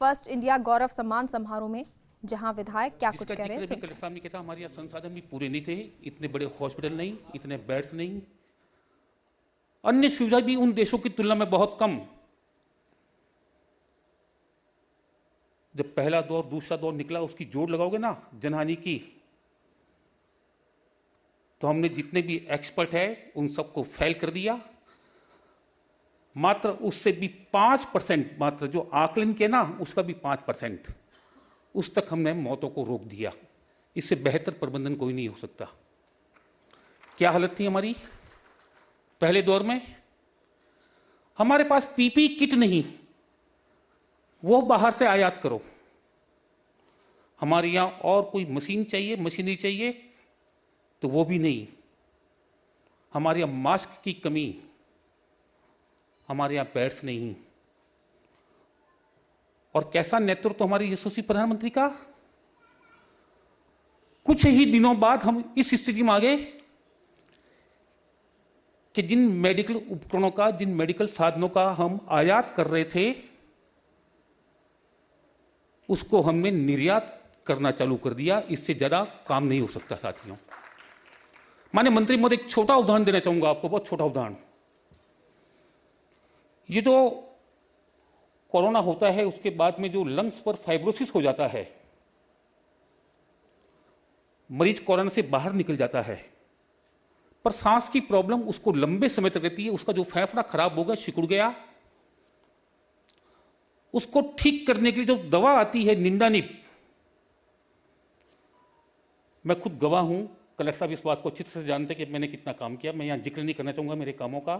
First India गौरव सम्मान समारोह में, जहां विधायक क्या कुछ कह रहे हैं। कलेक्टर साहब ने कहा हमारे यहाँ संसाधन भी पूरे नहीं थे, इतने बड़े हॉस्पिटल नहीं, इतने बेड्स नहीं, अन्य सुविधा भी उन देशों की तुलना में बहुत कम। जब पहला दौर दूसरा दौर निकला, उसकी जोड़ लगाओगे ना जनहानि की, तो हमने जितने भी एक्सपर्ट है उन सबको फेल कर दिया। मात्र उससे भी 5%, मात्र जो आकलन के ना उसका भी 5%, उस तक हमने मौतों को रोक दिया। इससे बेहतर प्रबंधन कोई नहीं हो सकता। क्या हालत थी हमारी पहले दौर में? हमारे पास पीपी किट नहीं, वो बाहर से आयात करो। हमारे यहां और कोई मशीन चाहिए, मशीनरी चाहिए, तो वो भी नहीं। हमारे यहां मास्क की कमी, हमारे यहां बेड्स नहीं। और कैसा नेतृत्व तो हमारे यशस्वी प्रधानमंत्री का। कुछ ही दिनों बाद हम इस स्थिति में आ गए कि जिन मेडिकल उपकरणों का, जिन मेडिकल साधनों का हम आयात कर रहे थे, उसको हमने निर्यात करना चालू कर दिया। इससे ज्यादा काम नहीं हो सकता साथियों। माननीय मंत्री महोदय, एक छोटा उदाहरण देना चाहूंगा आपको, बहुत छोटा उदाहरण। ये जो कोरोना होता है, उसके बाद में जो लंग्स पर फाइब्रोसिस हो जाता है, मरीज कोरोना से बाहर निकल जाता है, पर सांस की प्रॉब्लम उसको लंबे समय तक रहती है। उसका जो फेफड़ा खराब हो गया, सिकुड़ गया, उसको ठीक करने के लिए जो दवा आती है निंदानिप, मैं खुद गवाह हूं, कलेक्टर साहब इस बात को अच्छी तरह से जानते कि मैंने कितना काम किया। मैं यहां जिक्र नहीं करना चाहूंगा मेरे कामों का,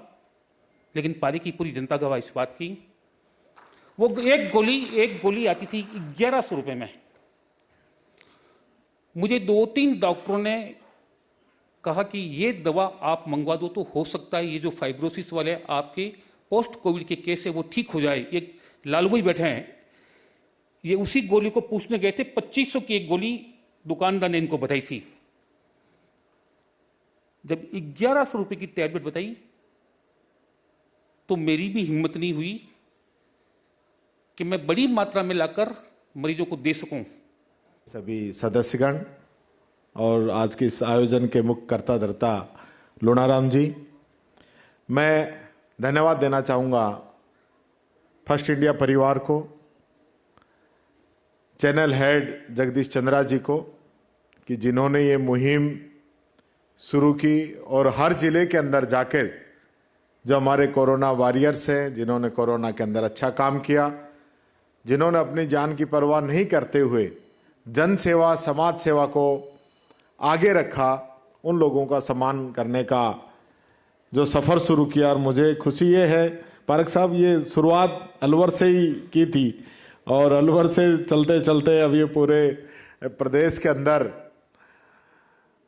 लेकिन पारी की पूरी जनता गवाह इस बात की। वो एक गोली आती थी 1100 रुपए में। मुझे 2-3 डॉक्टरों ने कहा कि ये दवा आप मंगवा दो, तो हो सकता है ये जो फाइब्रोसिस वाले आपके पोस्ट कोविड के केस है वो ठीक हो जाए। ये लालू भाई बैठे हैं, ये उसी गोली को पूछने गए थे। 2500 की एक गोली दुकानदार ने इनको बताई थी। जब 1100 रुपए की टैबलेट बताई, तो मेरी भी हिम्मत नहीं हुई कि मैं बड़ी मात्रा में लाकर मरीजों को दे सकूं। सभी सदस्यगण और आज के इस आयोजन के मुख्य कर्ता धर्ता लोनाराम जी, मैं धन्यवाद देना चाहूँगा फर्स्ट इंडिया परिवार को, चैनल हेड जगदीश चंद्रा जी को, कि जिन्होंने ये मुहिम शुरू की और हर जिले के अंदर जाकर जो हमारे कोरोना वॉरियर्स हैं, जिन्होंने कोरोना के अंदर अच्छा काम किया, जिन्होंने अपनी जान की परवाह नहीं करते हुए जन सेवा, समाज सेवा को आगे रखा, उन लोगों का सम्मान करने का जो सफ़र शुरू किया। और मुझे खुशी ये है पारक साहब, ये शुरुआत अलवर से ही की थी और अलवर से चलते चलते अब ये पूरे प्रदेश के अंदर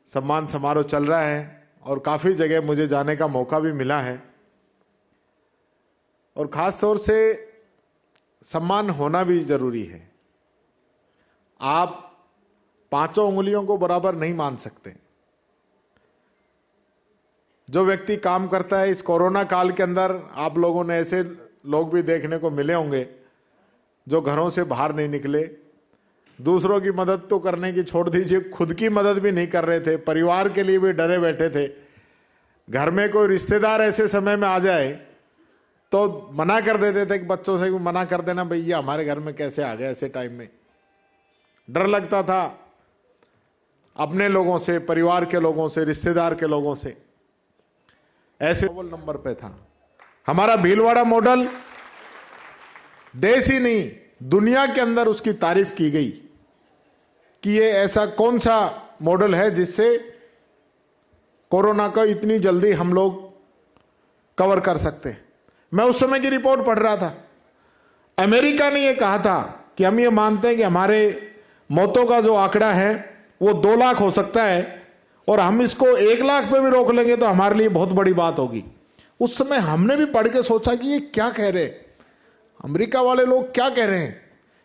सम्मान समारोह चल रहा है और काफ़ी जगह मुझे जाने का मौका भी मिला है। और ख़ास तौर से सम्मान होना भी जरूरी है। आप 5 उंगलियों को बराबर नहीं मान सकते। जो व्यक्ति काम करता है इस कोरोना काल के अंदर, आप लोगों ने ऐसे लोग भी देखने को मिले होंगे जो घरों से बाहर नहीं निकले, दूसरों की मदद तो करने की छोड़ दीजिए, खुद की मदद भी नहीं कर रहे थे, परिवार के लिए भी डरे बैठे थे। घर में कोई रिश्तेदार ऐसे समय में आ जाए तो मना कर देते थे, कि बच्चों से भी मना कर देना, भैया हमारे घर में कैसे आ गए ऐसे टाइम में। डर लगता था अपने लोगों से, परिवार के लोगों से, रिश्तेदार के लोगों से। ऐसे अव्वल नंबर पे था हमारा भीलवाड़ा मॉडल। देश ही नहीं, दुनिया के अंदर उसकी तारीफ की गई कि ये ऐसा कौन सा मॉडल है जिससे कोरोना को इतनी जल्दी हम लोग कवर कर सकते हैं। मैं उस समय की रिपोर्ट पढ़ रहा था, अमेरिका ने ये कहा था कि हम ये मानते हैं कि हमारे मौतों का जो आंकड़ा है वो 2 लाख हो सकता है और हम इसको 1 लाख पे भी रोक लेंगे तो हमारे लिए बहुत बड़ी बात होगी। उस समय हमने भी पढ़ के सोचा कि ये क्या कह रहे हैं, अमेरिका वाले लोग क्या कह रहे हैं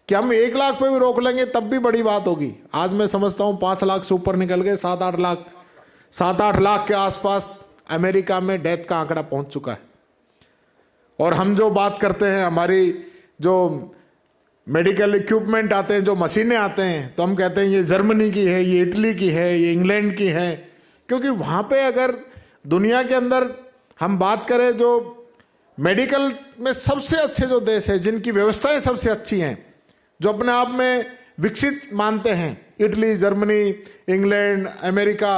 कि हम 1 लाख पे भी रोक लेंगे तब भी बड़ी बात होगी। आज मैं समझता हूं 5 लाख से ऊपर निकल गए, 7-8 लाख के आसपास अमेरिका में डेथ का आंकड़ा पहुंच चुका है। और हम जो बात करते हैं, हमारी जो मेडिकल इक्विपमेंट आते हैं, जो मशीनें आते हैं, तो हम कहते हैं ये जर्मनी की है, ये इटली की है, ये इंग्लैंड की है, क्योंकि वहां पे अगर दुनिया के अंदर हम बात करें जो मेडिकल में सबसे अच्छे जो देश है, जिनकी व्यवस्थाएं सबसे अच्छी हैं, जो अपने आप में विकसित मानते हैं, इटली, जर्मनी, इंग्लैंड, अमेरिका,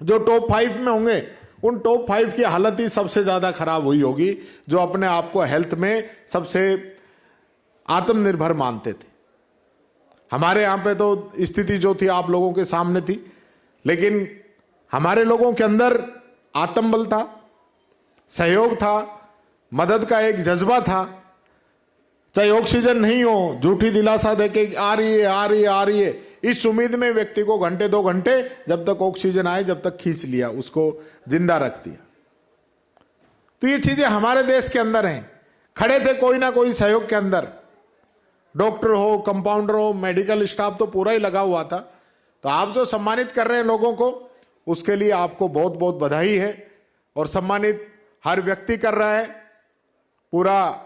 जो टॉप 5 में होंगे, उन टॉप 5 की हालत ही सबसे ज्यादा खराब हुई होगी, जो अपने आप को हेल्थ में सबसे आत्मनिर्भर मानते थे। हमारे यहां पे तो स्थिति जो थी आप लोगों के सामने थी, लेकिन हमारे लोगों के अंदर आत्मबल था, सहयोग था, मदद का एक जज्बा था। चाहे ऑक्सीजन नहीं हो, झूठी दिलासा देके आ रही है, आ रही है, आ रही है, इस उम्मीद में व्यक्ति को घंटे 2 घंटे जब तक ऑक्सीजन आए, जब तक खींच लिया, उसको जिंदा रख दिया। तो ये चीजें हमारे देश के अंदर हैं। खड़े थे कोई ना कोई सहयोग के अंदर, डॉक्टर हो, कंपाउंडर हो, मेडिकल स्टाफ तो पूरा ही लगा हुआ था। तो आप जो सम्मानित कर रहे हैं लोगों को, उसके लिए आपको बहुत बहुत बधाई है। और सम्मानित हर व्यक्ति कर रहा है, पूरा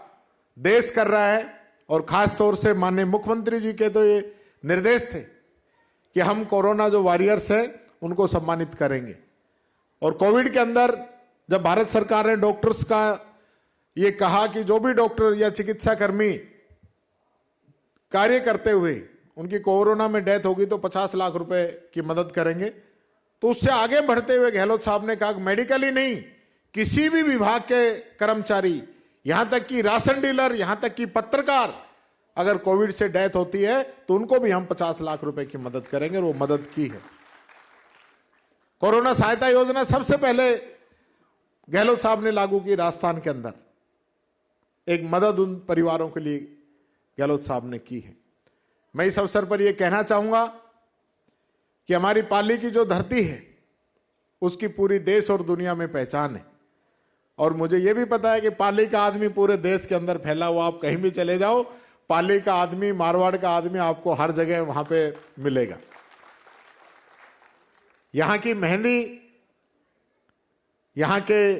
देश कर रहा है। और खास तौर से माननीय मुख्यमंत्री जी के तो ये निर्देश थे कि हम कोरोना जो वॉरियर्स हैं उनको सम्मानित करेंगे। और कोविड के अंदर जब भारत सरकार ने डॉक्टर्स का ये कहा कि जो भी डॉक्टर या चिकित्सा कर्मी कार्य करते हुए उनकी कोरोना में डेथ होगी तो 50 लाख रुपए की मदद करेंगे, तो उससे आगे बढ़ते हुए गहलोत साहब ने कहा मेडिकल ही नहीं, किसी भी विभाग के कर्मचारी, यहां तक कि राशन डीलर, यहां तक कि पत्रकार, अगर कोविड से डेथ होती है तो उनको भी हम 50 लाख रुपए की मदद करेंगे। और वो मदद की है। कोरोना सहायता योजना सबसे पहले गहलोत साहब ने लागू की राजस्थान के अंदर। एक मदद उन परिवारों के लिए गहलोत साहब ने की है। मैं इस अवसर पर यह कहना चाहूंगा कि हमारी पाली की जो धरती है उसकी पूरी देश और दुनिया में पहचान है। और मुझे यह भी पता है कि पाली का आदमी पूरे देश के अंदर फैला हुआ, आप कहीं भी चले जाओ, पाली का आदमी, मारवाड़ का आदमी आपको हर जगह वहां पे मिलेगा। यहां की मेहंदी, यहां के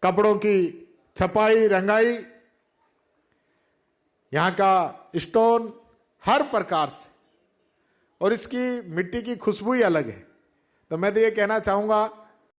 कपड़ों की छपाई, रंगाई, यहां का स्टोन, हर प्रकार से, और इसकी मिट्टी की खुशबू ही अलग है। तो मैं तो ये कहना चाहूंगा